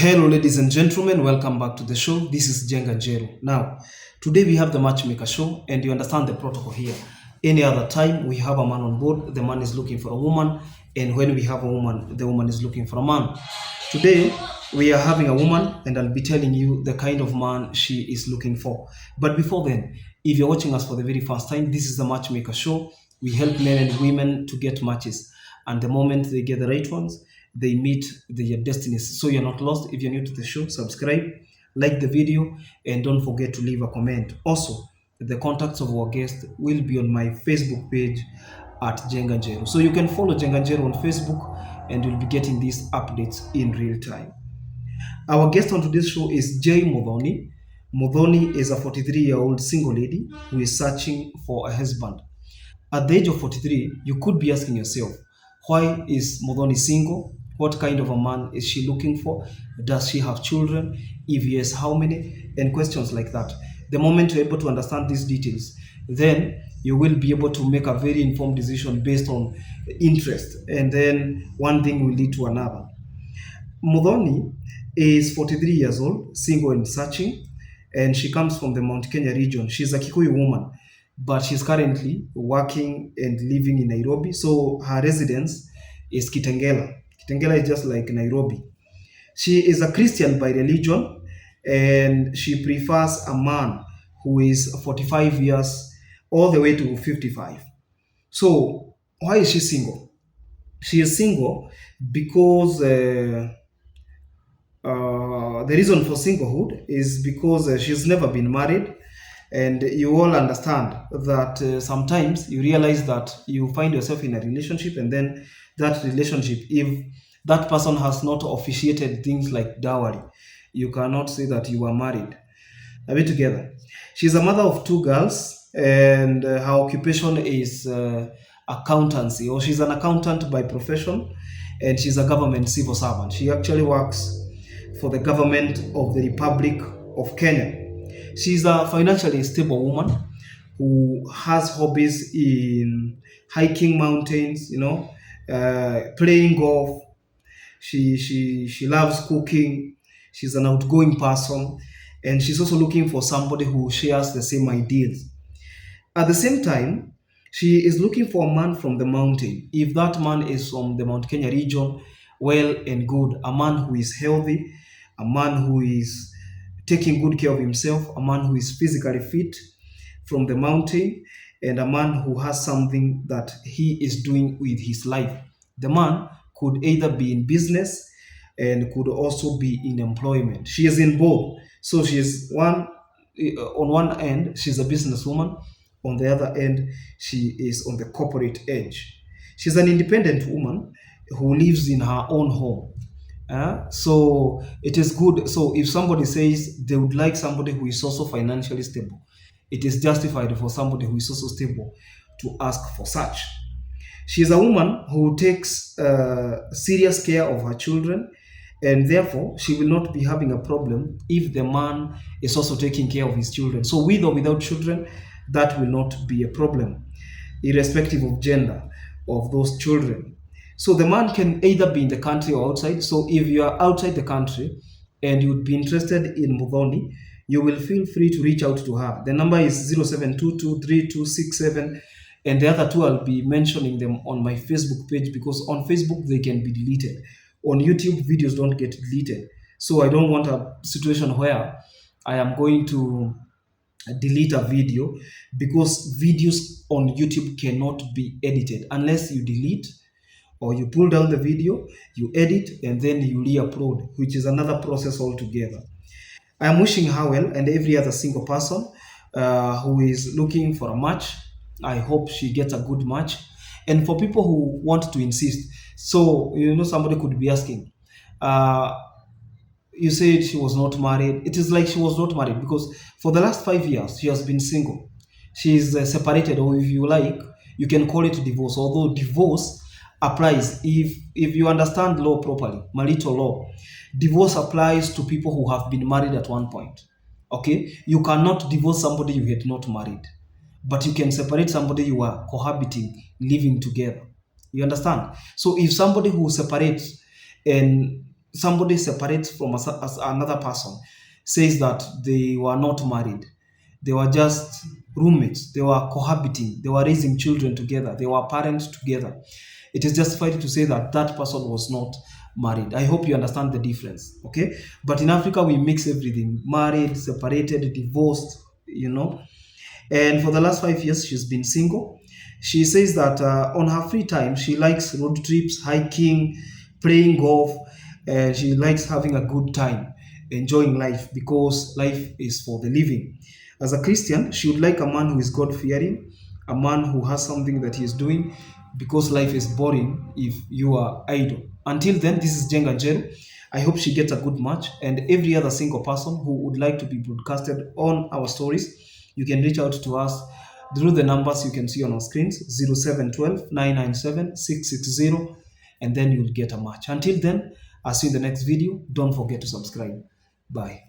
Hello, ladies and gentlemen. Welcome back to the show. This is Jenga Jeru. Now, today we have the Matchmaker show, and you understand the protocol here. Any other time we have a man on board, the man is looking for a woman, and when we have a woman, the woman is looking for a man. Today we are having a woman, and I'll be telling you the kind of man she is looking for. But before then, if you're watching us for the very first time, this is the Matchmaker show. We help men and women to get matches, and the moment they get the right ones, they meet their destinies. So you're not lost. If you're new to the show, subscribe, like the video, and don't forget to leave a comment. Also, the contacts of our guest will be on my Facebook page at Jenganjero. So you can follow Jenganjero on Facebook and you'll be getting these updates in real time. Our guest on today's show is Jay Modoni. Modoni is a 43-year-old single lady who is searching for a husband. At the age of 43, you could be asking yourself, why is Modoni single? What kind of a man is she looking for? Does she have children? If yes, how many? And questions like that. The moment you're able to understand these details, then you will be able to make a very informed decision based on interest. And then one thing will lead to another. Modoni is 43 years old, single and searching, and she comes from the Mount Kenya region. She's a Kikuyu woman, but she's currently working and living in Nairobi. So her residence is Kitengela. Kitengela is just like Nairobi. She is a Christian by religion, and she prefers a man who is 45 years all the way to 55. So why is she single? She is single because the reason for singlehood is because she's never been married, and you all understand that sometimes you realize that you find yourself in a relationship, and then that relationship, if that person has not officiated things like dowry, you cannot say that you are married. Are we together? She's a mother of two girls, and her occupation is accountancy, or she's an accountant by profession, and she's a government civil servant. She actually works for the government of the Republic of Kenya. She's a financially stable woman who has hobbies in hiking mountains, playing golf. She loves cooking. She's an outgoing person, and she's also looking for somebody who shares the same ideas. At the same time, she is looking for a man from the mountain. If that man is from the Mount Kenya region, well and good. A man who is healthy, a man who is taking good care of himself, a man who is physically fit from the mountain, and a man who has something that he is doing with his life. The man could either be in business and could also be in employment. She is in both. So she is on one end, she's a businesswoman. On the other end, she is on the corporate edge. She's an independent woman who lives in her own home. So it is good. So if somebody says they would like somebody who is also financially stable, it is justified for somebody who is also stable to ask for such. She is a woman who takes serious care of her children, and therefore she will not be having a problem if the man is also taking care of his children. So with or without children, that will not be a problem, irrespective of gender of those children. So the man can either be in the country or outside. So if you are outside the country and you would be interested in Modoni, you will feel free to reach out to her. The number is 07223267, and the other two I'll be mentioning them on my Facebook page, because on Facebook they can be deleted. On YouTube, videos don't get deleted. So I don't want a situation where I am going to delete a video, because videos on YouTube cannot be edited unless you delete or you pull down the video, you edit, and then you re-upload, which is another process altogether. I am wishing her well, and every other single person who is looking for a match, I hope she gets a good match. And for people who want to insist, so somebody could be asking, you said she was not married. It is like she was not married because for the last 5 years she has been single. She is separated, or if you like, you can call it divorce. Although divorce applies, if you understand law properly, marital law, divorce applies to people who have been married at one point. Okay, you cannot divorce somebody you had not married, but you can separate somebody you are cohabiting, living together. You understand? So if somebody who separates and somebody separates from as another person, says that they were not married, they were just roommates, they were cohabiting, they were raising children together, they were parents together, it is justified to say that that person was not married. I hope you understand the difference. Okay, but in Africa we mix everything: married, separated, divorced, and for the last 5 years, she's been single. She says that on her free time, she likes road trips, hiking, playing golf, and she likes having a good time, enjoying life, because life is for the living. As a Christian, she would like a man who is God fearing, a man who has something that he is doing, because life is boring if you are idle. Until then, this is Jenga Jeru. I hope she gets a good match, and every other single person who would like to be broadcasted on our stories, you can reach out to us through the numbers you can see on our screens: 0712 997 660, and then you'll get a match. Until then, I'll see you in the next video. Don't forget to subscribe. Bye.